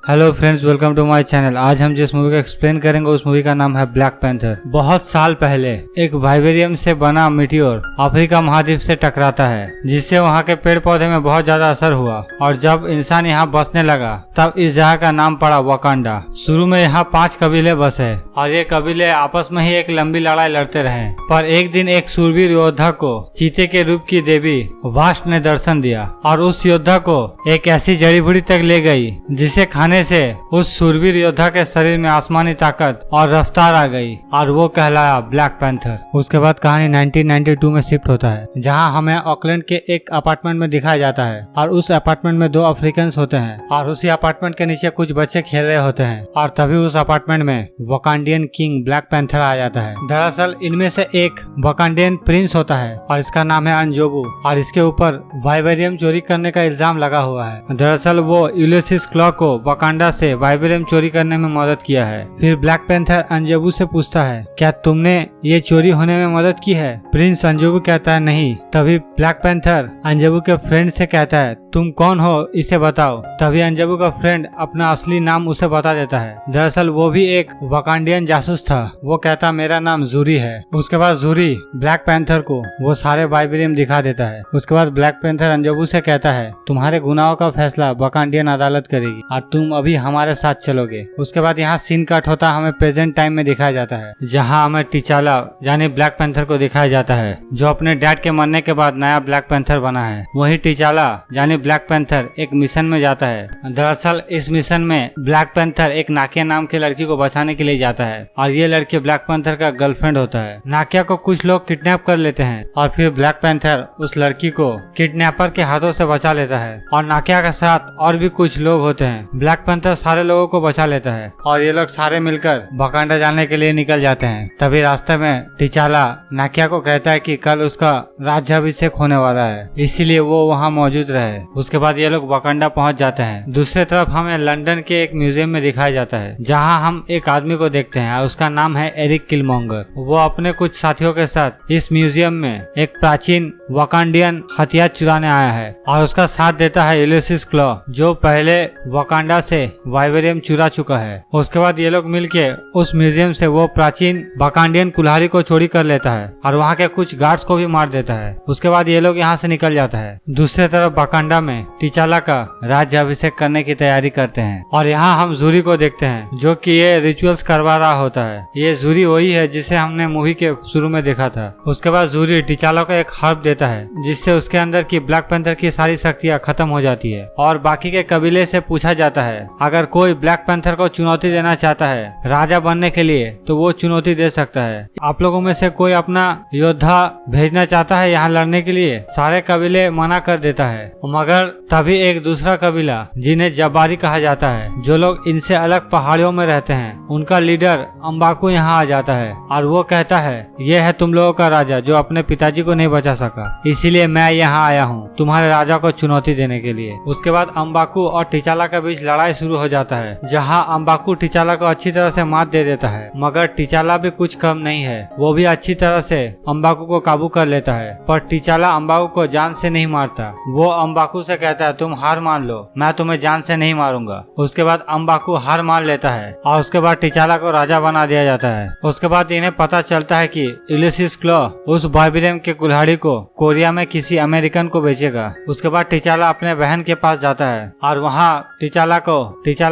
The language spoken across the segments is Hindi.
Hello friends, welcome to my channel. आज हम जिस मूवी को एक्सप्लेन करेंगे उस मूवी का नाम है ब्लैक पैंथर। बहुत साल पहले एक वाइबेरियम से बना मीटियोर अफ्रीका महाद्वीप से टकराता है, जिससे वहाँ के पेड़ पौधे में बहुत ज्यादा असर हुआ और जब इंसान यहाँ बसने लगा तब इस जगह का नाम पड़ा वकांडा। शुरू में यहाँ 5 कबीले बसे और ये कबीले आपस में ही एक लंबी लड़ाई लड़ते रहे, पर एक दिन एक शूरवीर योद्धा को चीते के रूप की देवी वास्ट ने दर्शन दिया और उस योद्धा को एक ऐसी जड़ी बूटी तक ले गई जिसे खाने से उस शूरवीर योद्धा के शरीर में आसमानी ताकत और रफ्तार आ गई और वो कहलाया ब्लैक पैंथर। उसके बाद कहानी 1992 में शिफ्ट होता है, जहां हमें ऑकलैंड के एक अपार्टमेंट में दिखाया जाता है और उस अपार्टमेंट में 2 अफ्रीकन होते हैं और उसी अपार्टमेंट के नीचे कुछ बच्चे खेल रहे होते हैं और तभी उस अपार्टमेंट में वकांडियन किंग ब्लैक पैंथर आ जाता है। दरअसल इनमें से एक वकांडियन प्रिंस होता है और इसका नाम है अंजोबू और इसके ऊपर वाइबेरियम चोरी करने का इल्जाम लगा हुआ है। दरअसल वो यूलिसिस क्लॉ को वकांडा से वाइबेरियम चोरी करने में मदद किया है। फिर ब्लैक पैंथर अंजोबू से पूछता है, क्या तुमने ये चोरी होने में मदद की है? प्रिंस अंजोबू कहता है नहीं। तभी ब्लैक पैंथर अंजोबू के फ्रेंड से कहता है, तुम कौन हो इसे बताओ। तभी अंजोबू का फ्रेंड अपना असली नाम उसे बता देता है। दरअसल वो भी एक वकांडियन जासूस था। वो कहता मेरा नाम जूरी है। उसके बाद जूरी ब्लैक पैंथर को वो सारे वाइबेरियम दिखा देता है। उसके बाद ब्लैक पैंथर अंजोबू से कहता है, तुम्हारे गुनाहों का फैसला वकांडियन अदालत करेगी और तुम अभी हमारे साथ चलोगे। उसके बाद यहाँ सीन कट होता हमें प्रेजेंट टाइम में दिखाया जाता है, जहाँ हमें टिचाला यानी ब्लैक पैंथर को दिखाया जाता है, जो अपने डैड के मरने के बाद नया ब्लैक पैंथर बना है। वही टिचाला यानी ब्लैक पैंथर एक मिशन में जाता है। दरअसल इस मिशन में ब्लैक पैंथर एक नाकिया नाम की लड़की को बचाने के लिए जाता है और ये लड़की ब्लैक पैंथर का गर्लफ्रेंड होता है। नाकिया को कुछ लोग किडनैप कर लेते हैं और फिर ब्लैक पैंथर उस लड़की को किडनैपर के हाथों से बचा लेता है और नाकिया के साथ और भी कुछ लोग होते हैं। ब्लैक पैंथर सारे लोगों को बचा लेता है और ये लोग सारे मिलकर वकांडा जाने के लिए निकल जाते हैं। तभी रास्ते में टिचाला नाकिया को कहता है कि कल उसका राज्याभिषेक होने वाला है, इसीलिए वो वहाँ मौजूद रहे। उसके बाद ये लोग वकांडा पहुंच जाते हैं। दूसरी तरफ हमें लंदन के एक म्यूजियम में दिखाया जाता है, जहां हम एक आदमी को देखते हैं। उसका नाम है एरिक किलमोंगर। वो अपने कुछ साथियों के साथ इस म्यूजियम में एक प्राचीन वकांडियन हथियार चुराने आया है और उसका साथ देता है यूलिसिस क्लॉ, जो पहले वकांडा से वाइबेरियम चुरा चुका है। उसके बाद ये लोग मिलके उस म्यूजियम से वो प्राचीन वकांडियन कुल्हाड़ी को चोरी कर लेता है और वहाँ के कुछ गार्ड्स को भी मार देता है। उसके बाद ये लोग यहाँ से निकल जाता है। दूसरी तरफ वकांडा में टिचाला का राज्याभिषेक करने की तैयारी करते हैं और यहाँ हम जूरी को देखते हैं, जो कि ये रिचुअल्स करवा रहा होता है। ये जूरी वही है जिसे हमने मूवी के शुरू में देखा था। उसके बाद जूरी टिचाला को एक हर्ब देता है, जिससे उसके अंदर की ब्लैक पैंथर की सारी शक्तियाँ खत्म हो जाती है और बाकी के कबीले से पूछा जाता है अगर कोई ब्लैक पैंथर को चुनौती देना चाहता है राजा बनने के लिए तो वो चुनौती दे सकता है। आप लोगों में से कोई अपना योद्धा भेजना चाहता है यहाँ लड़ने के लिए? सारे कबीले मना कर देता है, मगर तभी एक दूसरा कबीला जिन्हें जबारी कहा जाता है, जो लोग इनसे अलग पहाड़ियों में रहते हैं, उनका लीडर अम्बाकू यहाँ आ जाता है और वो कहता है ये है तुम लोगों का राजा जो अपने पिताजी को नहीं बचा सका, इसीलिए मैं यहाँ आया हूँ तुम्हारे राजा को चुनौती देने के लिए। उसके बाद अम्बाकू और टिचाला के बीच लड़ाई शुरू हो जाता है, जहाँ अम्बाकू टिचाला को अच्छी तरह से मात दे देता है, मगर टिचाला भी कुछ कम नहीं है। वो भी अच्छी तरह से अम्बाकू को काबू कर लेता है, पर टिचाला अम्बाकू को जान से नहीं मारता। वो अम्बाकू से कहता है तुम हार मान लो, मैं तुम्हें जान से नहीं मारूंगा। उसके बाद अम्बाकू हार मान लेता है और उसके बाद टिचाला को राजा बना दिया जाता है। उसके बाद इन्हें पता चलता है कि यूलिसिस क्लॉ उस वाइबेरियम के कुल्हाड़ी को कोरिया में किसी अमेरिकन को बेचेगा। उसके बाद टिचाला अपने बहन के पास जाता है और वहाँ टिचाला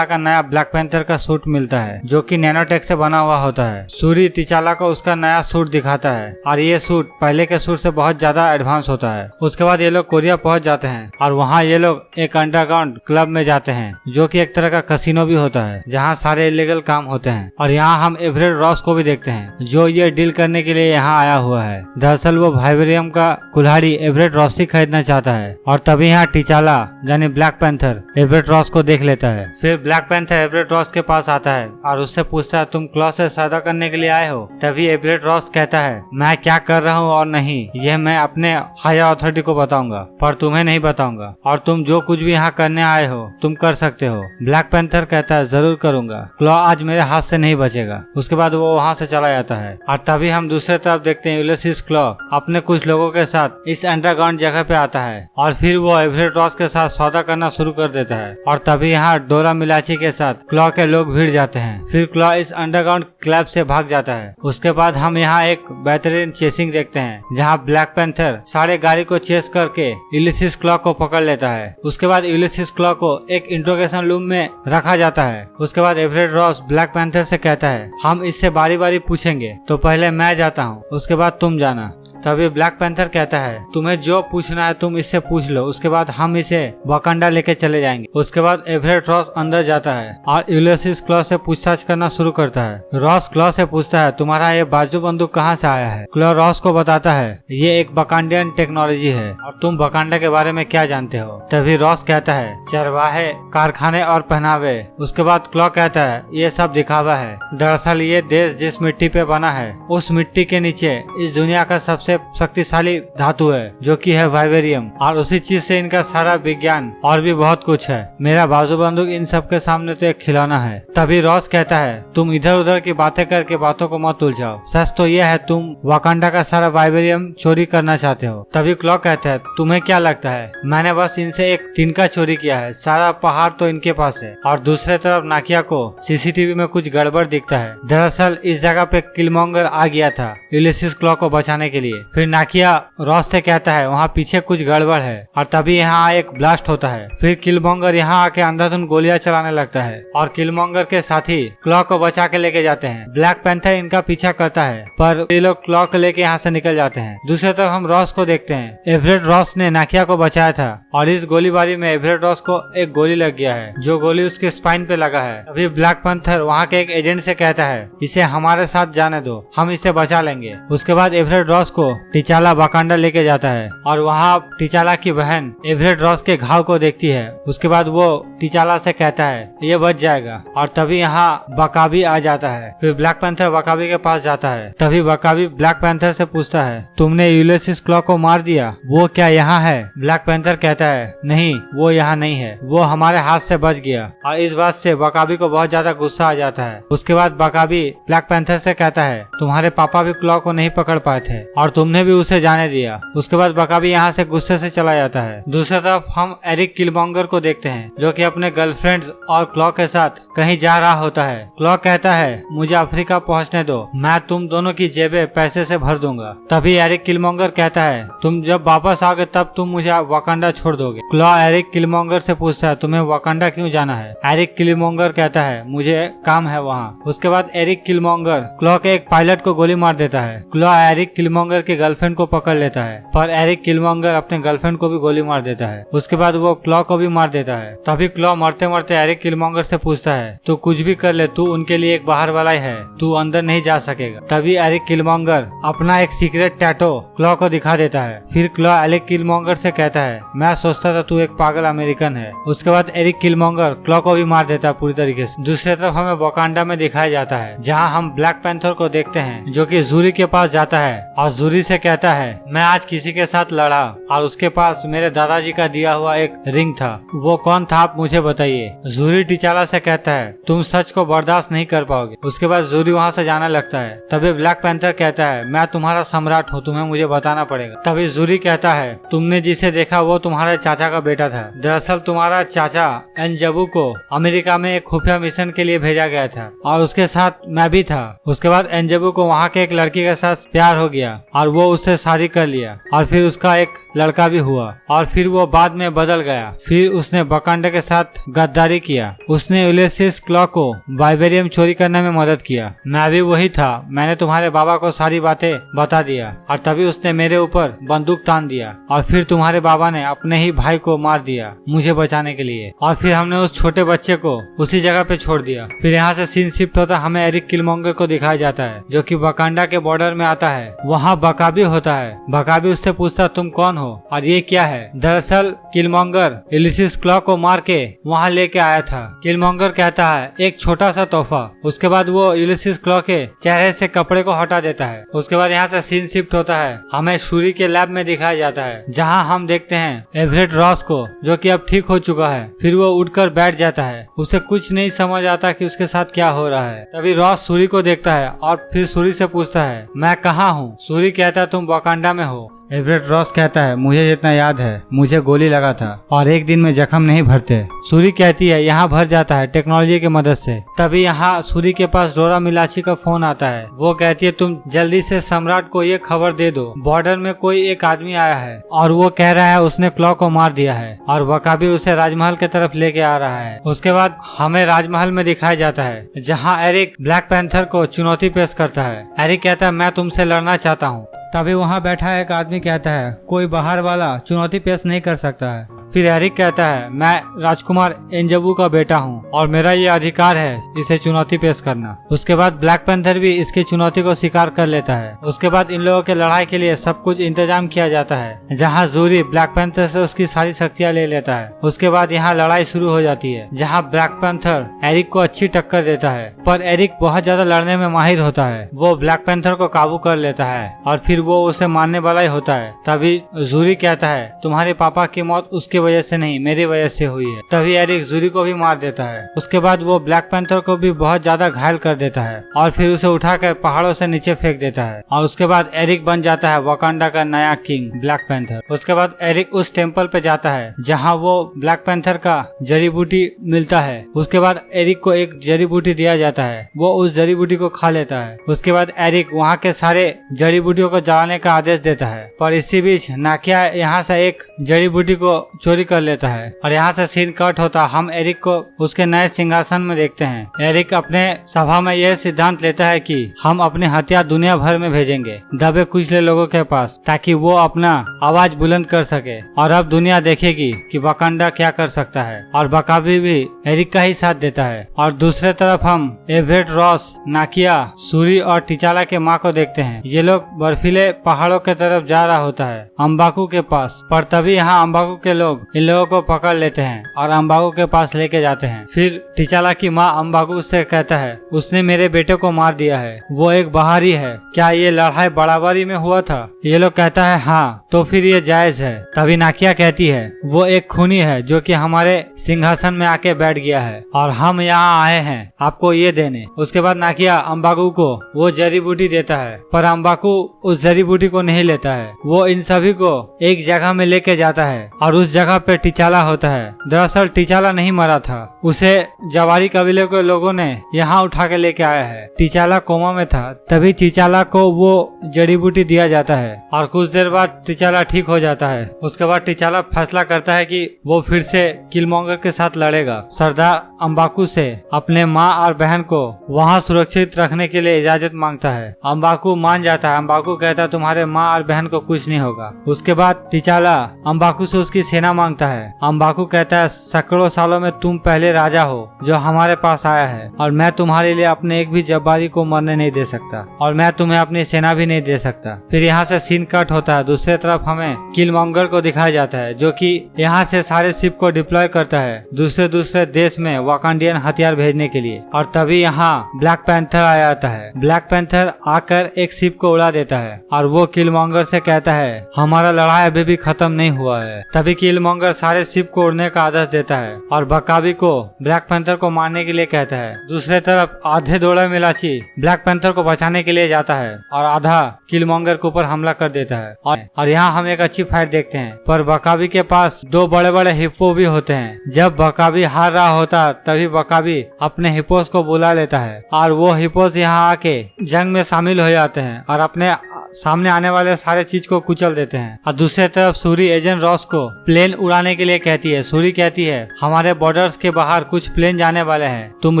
का नया ब्लैक पैंथर का सूट मिलता है, जो कि नैनोटेक से बना हुआ होता है। सूरी टिचाला को उसका नया सूट दिखाता है और ये सूट पहले के सूट से बहुत ज्यादा एडवांस होता है। उसके बाद ये लोग कोरिया पहुंच जाते हैं और वहाँ ये लोग एक अंडरग्राउंड क्लब में जाते हैं, जो कि एक तरह का कसिनो भी होता है, जहाँ सारे इलीगल काम होते हैं। और यहाँ हम एवरेट रॉस को भी देखते हैं, जो ये डील करने के लिए यहाँ आया हुआ है। दरअसल वो वाइबेरियम का कुल्हाड़ी एवरेट रॉस ही खरीदना चाहता है और तभी यहाँ टिचाला यानी ब्लैक पैंथर एवरेट रॉस को देख लेता है। फिर ब्लैक पैंथर एवरेट रॉस के पास आता है और उससे पूछता है तुम क्लॉ से सौदा करने के लिए आए हो? तभी एवरेट रॉस कहता है मैं क्या कर रहा हूँ और नहीं, यह मैं अपने हायर अथॉरिटी को बताऊंगा, पर तुम्हें नहीं बताऊंगा, और तुम जो कुछ भी यहाँ करने आए हो तुम कर सकते हो। ब्लैक पैंथर कहता है जरूर करूंगा, क्लॉ आज मेरे हाथ से नहीं बचेगा। उसके बाद वो वहाँ से चला जाता है और तभी हम दूसरे तरफ देखते हैं यूलिसिस क्लॉ अपने कुछ लोगों के साथ इस अंडरग्राउंड जगह पे आता है और फिर वो एवरेट रॉस के साथ सौदा करना शुरू कर देता है। और तभी यहाँ डोरा मिलाची के साथ क्लॉ के लोग भिड़ जाते हैं। फिर क्लॉ इस अंडरग्राउंड क्लब से भाग जाता है। उसके बाद हम यहाँ एक बेहतरीन चेसिंग देखते हैं जहाँ ब्लैक पैंथर सारे गाड़ी को चेस करके यूलिसिस क्लॉ को पकड़ लेता है। उसके बाद यूलिसिस क्लॉ को एक इंट्रोगेशन रूम में रखा जाता है। उसके बाद एवरेट रॉस ब्लैक पैंथर से कहता है हम इससे बारी बारी पूछेंगे, तो पहले मैं जाता हूँ, उसके बाद तुम जाना। तभी ब्लैक पैंथर कहता है तुम्हें जो पूछना है तुम इससे पूछ लो, उसके बाद हम इसे वाकांडा लेके चले जाएंगे। उसके बाद एवरेट रॉस अंदर जाता है और यूलिसिस क्लॉ से पूछताछ करना शुरू करता है। रॉस क्लॉ से पूछता है तुम्हारा ये बाजू बंदूक कहाँ से आया है। क्लॉ रॉस को बताता है ये एक वाकांडियन टेक्नोलॉजी है और तुम वाकांडा के बारे में क्या जानते हो। तभी रॉस कहता है चरवाहे, कारखाने और पहनावे। उसके बाद क्लॉ कहता है ये सब दिखावा है, दरअसल ये देश जिस मिट्टी पे बना है उस मिट्टी के नीचे इस दुनिया का सबसे शक्तिशाली धातु है जो कि है वाइबेरियम, और उसी चीज से इनका सारा विज्ञान और भी बहुत कुछ है। मेरा बाजू बंदूक इन सब के सामने तो एक खिलौना है। तभी रॉस कहता है तुम इधर उधर की बातें करके बातों को मत उलझाओ, सच तो यह है तुम वाकांडा का सारा वाइबेरियम चोरी करना चाहते हो। तभी क्लॉ कहता है तुम्हें क्या लगता है मैंने बस इनसे एक तिनका चोरी किया है, सारा पहाड़ तो इनके पास है। और दूसरे तरफ नाकिया को सीसीटीवी में कुछ गड़बड़ दिखता है। दरअसल इस जगह पे किलमॉन्गर आ गया था यूलिसिस क्लॉ को बचाने के लिए। फिर नाकिया रॉस से कहता है वहाँ पीछे कुछ गड़बड़ है, और तभी यहाँ एक ब्लास्ट होता है। फिर किलमॉन्गर यहाँ आके अंधाधुंध गोलियां चलाने लगता है और किलमॉन्गर के साथी क्लॉ को बचा के लेके जाते हैं। ब्लैक पैंथर इनका पीछा करता है पर ये लोग क्लॉ को लेके यहाँ से निकल जाते हैं। दूसरी तरफ हम रॉस को देखते हैं। एवरेट रॉस ने नाकिया को बचाया था और इस गोलीबारी में एवरेट रॉस को एक गोली लग गया है जो गोली उसके स्पाइन पे लगा है। अभी ब्लैक पैंथर वहाँ के एक एजेंट से कहता है इसे हमारे साथ जाने दो, हम इसे बचा लेंगे। उसके बाद एवरेट रॉस को टिचाला वाकांडा लेके जाता है और वहाँ टिचाला की बहन एवरेट रॉस के घाव को देखती है। उसके बाद वो टिचाला से कहता है ये बच जाएगा, और तभी यहाँ बकाबी आ जाता है। फिर ब्लैक पैंथर बकाबी के पास जाता है। तभी बकाबी ब्लैक पैंथर से पूछता है तुमने यूलिसिस क्लॉ को मार दिया, वो क्या यहाँ है। ब्लैक पैंथर कहता है नहीं वो यहाँ नहीं है, वो हमारे हाथ से बच गया। और इस बात से बकाबी को बहुत ज्यादा गुस्सा आ जाता है। उसके बाद बकाबी ब्लैक पैंथर से कहता है तुम्हारे पापा भी क्लॉ को नहीं पकड़ पाए थे और तुमने भी उसे जाने दिया। उसके बाद बकाबी यहाँ से गुस्से से चला जाता है। दूसरी तरफ हम एरिक किलमॉन्गर को देखते हैं जो कि अपने गर्लफ्रेंड और क्लॉ के साथ कहीं जा रहा होता है। क्लॉ कहता है मुझे अफ्रीका पहुँचने दो, मैं तुम दोनों की जेबें पैसे से भर दूंगा। तभी एरिक किलमॉन्गर कहता है तुम जब वापस आओगे तब तुम मुझे वाकांडा छोड़ दोगे। क्लॉ एरिक किलमॉन्गर से पूछता है तुम्हें वाकांडा क्यों जाना है। एरिक किलमॉन्गर कहता है मुझे काम है वहाँ। उसके बाद एरिक किलमॉन्गर क्लॉ के एक पायलट को गोली मार देता है। क्लॉ एरिक किलमॉन्गर की गर्लफ्रेंड को पकड़ लेता है पर एरिक किलमॉन्गर अपने गर्लफ्रेंड को भी गोली मार देता है। उसके बाद वो क्लॉ को भी मार देता है। तभी क्लॉ मरते मरते एरिक किलमॉन्गर से पूछता है तू कुछ भी कर ले, तू उनके लिए एक बाहर वाला ही है, तू अंदर नहीं जा सकेगा। तभी एरिक किलमॉन्गर अपना एक सीक्रेट टैटो क्लॉ को दिखा देता है। फिर क्लॉ एरिक किलमॉन्गर से कहता है मैं सोचता था तू एक पागल अमेरिकन है। उसके बाद एरिक किलमॉन्गर क्लॉ को भी मार देता है पूरी तरीके से। दूसरी तरफ हमें वाकांडा में दिखाया जाता है जहाँ हम ब्लैक पैंथर को देखते हैं जो कि जूरी के पास जाता है और जूरी से कहता है मैं आज किसी के साथ लड़ा और उसके पास मेरे दादाजी का दिया हुआ एक रिंग था, वो कौन था आप मुझे बताइए। जूरी टिचाला से कहता है तुम सच को बर्दाश्त नहीं कर पाओगे। उसके बाद जूरी वहाँ से जाने लगता है। तभी ब्लैक पैंथर कहता है मैं तुम्हारा सम्राट हूँ, तुम्हें मुझे बताना पड़ेगा। तभी जूरी कहता है तुमने जिसे देखा वो तुम्हारे चाचा का बेटा था। दरअसल तुम्हारा चाचा एनजबू को अमेरिका में एक खुफिया मिशन के लिए भेजा गया था और उसके साथ मैं भी था। उसके बाद एनजबू को वहाँ के एक लड़की के साथ प्यार हो गया और वो उससे शादी कर लिया और फिर उसका एक लड़का भी हुआ और फिर वो बाद में बदल गया। फिर उसने वाकांडा के साथ गद्दारी किया। उसने यूलिसिस क्लॉ को वाइबेरियम चोरी करने में मदद किया। मैं भी वही था, मैंने तुम्हारे बाबा को सारी बातें बता दिया और तभी उसने मेरे ऊपर बंदूक तान दिया और फिर तुम्हारे बाबा ने अपने ही भाई को मार दिया मुझे बचाने के लिए और फिर हमने उस छोटे बच्चे को उसी जगह पे छोड़ दिया। फिर यहाँ से सीन शिफ्ट होता हमें एरिक किलमॉन्गर को दिखाया जाता है जो कि वाकांडा के बॉर्डर में आता है। वहाँ बकाबी होता है। बकाबी उससे पूछता तुम कौन हो और ये क्या है। दरअसल किलमॉन्गर यूलिसिस क्लॉ को मार के वहाँ लेके आया था। किलमॉन्गर कहता है एक छोटा सा तोहफा। उसके बाद वो यूलिसिस क्लॉ के चेहरे से कपड़े को हटा देता है। उसके बाद यहाँ से सीन शिफ्ट होता है हमें शूरी के लैब में दिखाया जाता है जहाँ हम देखते हैं एवरेट रॉस को जो कि अब ठीक हो चुका है। फिर वो उठकर बैठ जाता है। उसे कुछ नहीं समझ आता कि उसके साथ क्या हो रहा है। तभी रॉस सूरी को देखता है और फिर सूरी से पूछता है मैं कहाँ हूँ। सूरी कहता है तुम वाकांडा में हो एवरेट रॉस कहता है, मुझे जितना याद है मुझे गोली लगा था और एक दिन में जख्म नहीं भरते। सूरी कहती है, यहाँ भर जाता है टेक्नोलॉजी की मदद से। तभी यहाँ सूरी के पास डोरा मिलाची का फोन आता है। वो कहती है, तुम जल्दी से सम्राट को ये खबर दे दो, बॉर्डर में कोई एक आदमी आया है और वो कह रहा है उसने क्लॉ को मार दिया है और वकाबी उसे राजमहल की तरफ लेके आ रहा है। उसके बाद हमें राजमहल में दिखाया जाता है जहाँ एरिक ब्लैक पैंथर को चुनौती पेश करता है। एरिक कहता है, मैं तुमसे लड़ना चाहता हूँ। तभी वहाँ बैठा एक आदमी कहता है, कोई बाहर वाला चुनौती पेश नहीं कर सकता है। फिर एरिक कहता है, मैं राजकुमार एंजबू का बेटा हूँ और मेरा ये अधिकार है इसे चुनौती पेश करना। उसके बाद ब्लैक पैंथर भी इसकी चुनौती को स्वीकार कर लेता है। उसके बाद इन लोगों के लड़ाई के लिए सब कुछ इंतजाम किया जाता है, जहाँ जूरी ब्लैक पैंथर से उसकी सारी शक्तियाँ ले लेता है। उसके बाद यहाँ लड़ाई शुरू हो जाती है, जहाँ ब्लैक पैंथर एरिक को अच्छी टक्कर देता है, पर एरिक बहुत ज्यादा लड़ने में माहिर होता है। वो ब्लैक पैंथर को काबू कर लेता है और फिर वो उसे मारने वाला ही होता है। तभी जूरी कहता है, तुम्हारे पापा की मौत उसके वजह से नहीं, मेरी वजह से हुई है। तभी एरिक जूरी को भी मार देता है। उसके बाद वो ब्लैक पैंथर को भी बहुत ज्यादा घायल कर देता है और फिर उसे उठाकर पहाड़ों से नीचे फेंक देता है। और उसके बाद एरिक बन जाता है वकांडा का नया किंग ब्लैक पैंथर। उसके बाद एरिक उस टेम्पल पे जाता है जहाँ वो ब्लैक पैंथर का जड़ी बूटी मिलता है। उसके बाद एरिक को एक जड़ी बूटी दिया जाता है, वो उस जड़ी बूटी को खा लेता है। उसके बाद एरिक वहाँ के सारे जड़ी बूटियों को जलाने का आदेश देता है, पर इसी बीच नाकिया यहाँ से एक जड़ी बूटी को चोरी कर लेता है और यहाँ से सीन कट होता। हम एरिक को उसके नए सिंहासन में देखते हैं। एरिक अपने सभा में यह सिद्धांत लेता है कि हम अपने हथियार दुनिया भर में भेजेंगे, दबे कुचले लोगों के पास, ताकि वो अपना आवाज बुलंद कर सके। और अब दुनिया देखेगी कि वकांडा क्या कर सकता है। और बकाबी भी एरिक का ही साथ देता है। और दूसरे तरफ हम एवरेट रॉस, नाकिया, सूरी और टिचाला के माँ को देखते हैं। ये लोग बर्फीले पहाड़ों के तरफ जा रहा होता है, अम्बाकू के पास। पर तभी यहाँ अम्बाकू के लोग इन लोगों को पकड़ लेते हैं और अम्बाकू के पास लेके जाते हैं। फिर टिचाला की माँ अम्बाकू से कहता है, उसने मेरे बेटे को मार दिया है, वो एक बाहरी है, क्या ये लड़ाई बराबरी में हुआ था? ये लोग कहता है हाँ, तो फिर ये जायज है। तभी नाकिया कहती है, वो एक खूनी है जो कि हमारे सिंहासन में आके बैठ गया है और हम यहाँ आए हैं आपको ये देने। उसके बाद नाकिया अम्बाकू को वो जड़ी बूटी देता है, पर अम्बाकू उस जड़ी बूटी को नहीं लेता है। वो इन सभी को एक जगह में लेके जाता है और उस जगह पे टिचाला होता है। दरअसल टिचाला नहीं मरा था, उसे जवारी कबीले के लोगों ने यहाँ उठा के लेके आया है। टिचाला कोमा में था। तभी टिचाला को वो जड़ी बूटी दिया जाता है और कुछ देर बाद टिचाला ठीक हो जाता है। उसके बाद टिचाला फैसला करता है कि वो फिर से किलमोंगर के साथ लड़ेगा। सरदार अम्बाकू से अपने माँ और बहन को वहाँ सुरक्षित रखने के लिए इजाजत मांगता है। अम्बाकू मान जाता है। अम्बाकू कहता है, तुम्हारे माँ और बहन को कुछ नहीं होगा। उसके बाद टिचाला अम्बाकू से उसकी सेना मांगता है। अम्बाकू कहता है, सैकड़ों सालों में तुम पहले राजा हो जो हमारे पास आया है और मैं तुम्हारे लिए अपने एक भी जब्बारी को मरने नहीं दे सकता और मैं तुम्हें अपनी सेना भी नहीं दे सकता। फिर यहाँ से सीन कट होता है। दूसरी तरफ हमें किलमोंगर को दिखाया जाता है जो कि यहाँ से सारे शिप को डिप्लॉय करता है दूसरे देश में वाकांडियन हथियार भेजने के लिए। और तभी यहाँ ब्लैक पैंथर आ जाता है। ब्लैक पैंथर आकर एक शिप को उड़ा देता है और वो किलमोंगर से कहता है, हमारा लड़ाई अभी भी खत्म नहीं हुआ है। तभी किलमोंगर सारे शिप को उड़ने का आदेश देता है और बकाबी को ब्लैक पैंथर को मारने के लिए कहता है। दूसरे तरफ आधे डोला मिलाची ब्लैक पैंथर को बचाने के लिए जाता है और आधा किलमोंगर के ऊपर हमला कर देता है। और यहाँ हम एक अच्छी फाइट देखते हैं, पर बकाबी के पास दो बड़े बड़े हिप्पो भी होते हैं। जब बकाबी हार रहा होता तभी बकाबी अपने हिप्पोस को बुला लेता है और वो हिप्पोस यहाँ आके जंग में शामिल हो जाते हैं और अपने सामने आने वाले सारे चीज को कुचल देते हैं। और दूसरी तरफ सूरी एजेंट रॉस को प्लेन उड़ाने के लिए कहती है। सूरी कहती है, हमारे बॉर्डर्स के बाहर कुछ प्लेन जाने वाले हैं, तुम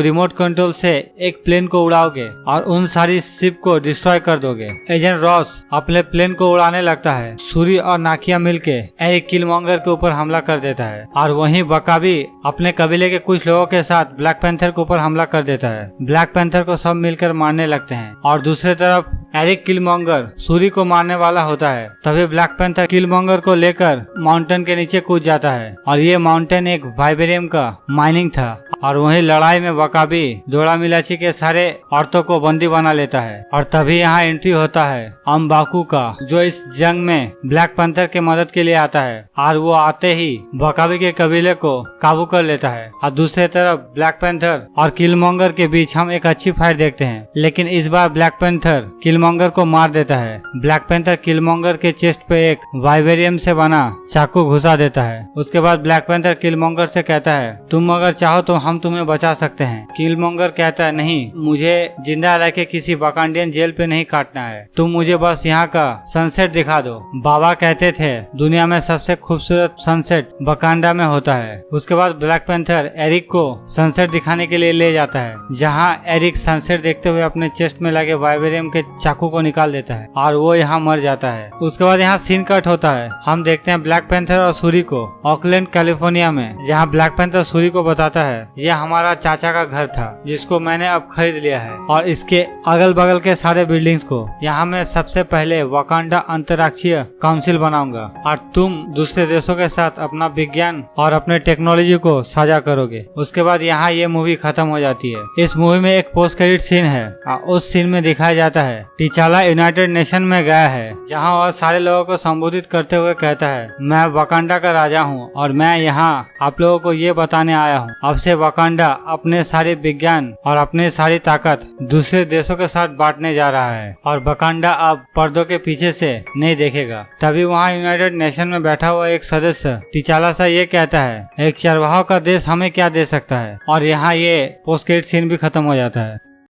रिमोट कंट्रोल से एक प्लेन को उड़ाओगे और उन सारी शिप को डिस्ट्रॉय कर दोगे। एजेंट रॉस अपने प्लेन को उड़ाने लगता है। सूरी और नाकिया मिलके एरिक किलमोंगर के ऊपर हमला कर देता है और वहीं बकाबी अपने कबीले के कुछ लोगों के साथ ब्लैक पैंथर के ऊपर हमला कर देता है। ब्लैक पैंथर को सब मिलकर मारने लगते हैं और दूसरी तरफ एरिक किलमोंगर सूरी को मारने वाला होता है। तभी ब्लैक पैंथर किलमोंगर को लेकर माउंटेन के नीचे कूद जाता है और ये माउंटेन एक वाइबेरियम का माइनिंग था। और वही लड़ाई में बकाबी डोरा मिलाची के सारे औरतों को बंदी बना लेता है। और तभी यहाँ एंट्री होता है अम्बाकू का, जो इस जंग में ब्लैक पैंथर के मदद के लिए आता है और वो आते ही बकाबी के कबीले को काबू कर लेता है। और दूसरी तरफ ब्लैक पैंथर और किलमोंगर के बीच हम एक अच्छी फाइट देखते हैं, लेकिन इस बार ब्लैक पैंथर किलमोंगर किलमॉन्गर को मार देता है। ब्लैक पैंथर किलमॉन्गर के चेस्ट पे एक वाइबेरियम से बना चाकू घुसा देता है। उसके बाद ब्लैक पैंथर किलमॉन्गर से कहता है, तुम अगर चाहो तो हम तुम्हें बचा सकते हैं। किलमॉन्गर कहता है, नहीं, मुझे जिंदा रह के किसी वकांडियन जेल पे नहीं काटना है, तुम मुझे बस यहाँ का सनसेट दिखा दो। बाबा कहते थे दुनिया में सबसे खूबसूरत सनसेट वकांडा में होता है। उसके बाद ब्लैक पैंथर एरिक को सनसेट दिखाने के लिए ले जाता है, जहाँ एरिक सनसेट देखते हुए अपने चेस्ट में लगे वाइबेरियम के चाकू को निकाल देता है और वो यहाँ मर जाता है। उसके बाद यहाँ सीन कट होता है। हम देखते हैं ब्लैक पैंथर और सूरी को ऑकलैंड कैलिफोर्निया में, जहाँ ब्लैक पैंथर सूरी को बताता है, यह हमारा चाचा का घर था जिसको मैंने अब खरीद लिया है और इसके अगल बगल के सारे बिल्डिंग्स को यहाँ मैं सबसे पहले वकांडा अंतर्राष्ट्रीय काउंसिल बनाऊंगा और तुम दूसरे देशों के साथ अपना विज्ञान और अपने टेक्नोलॉजी को साझा करोगे। उसके बाद यहाँ ये मूवी खत्म हो जाती है। इस मूवी में एक पोस्ट क्रेडिट सीन है और उस सीन में दिखाया जाता है टिचाला यूनाइटेड नेशन में गया है, जहाँ वह सारे लोगों को संबोधित करते हुए कहता है, मैं वकांडा का राजा हूँ और मैं यहाँ आप लोगों को ये बताने आया हूँ, अब से वकांडा अपने सारे विज्ञान और अपने सारी ताकत दूसरे देशों के साथ बांटने जा रहा है और वकांडा अब पर्दों के पीछे से नहीं देखेगा। तभी वहाँ यूनाइटेड नेशन में बैठा हुआ एक सदस्य टिचाला से ये कहता है, एक चरवाहों का देश हमें क्या दे सकता है, और यहाँ ये पोस्ट क्रेडिट सीन भी खत्म हो जाता है।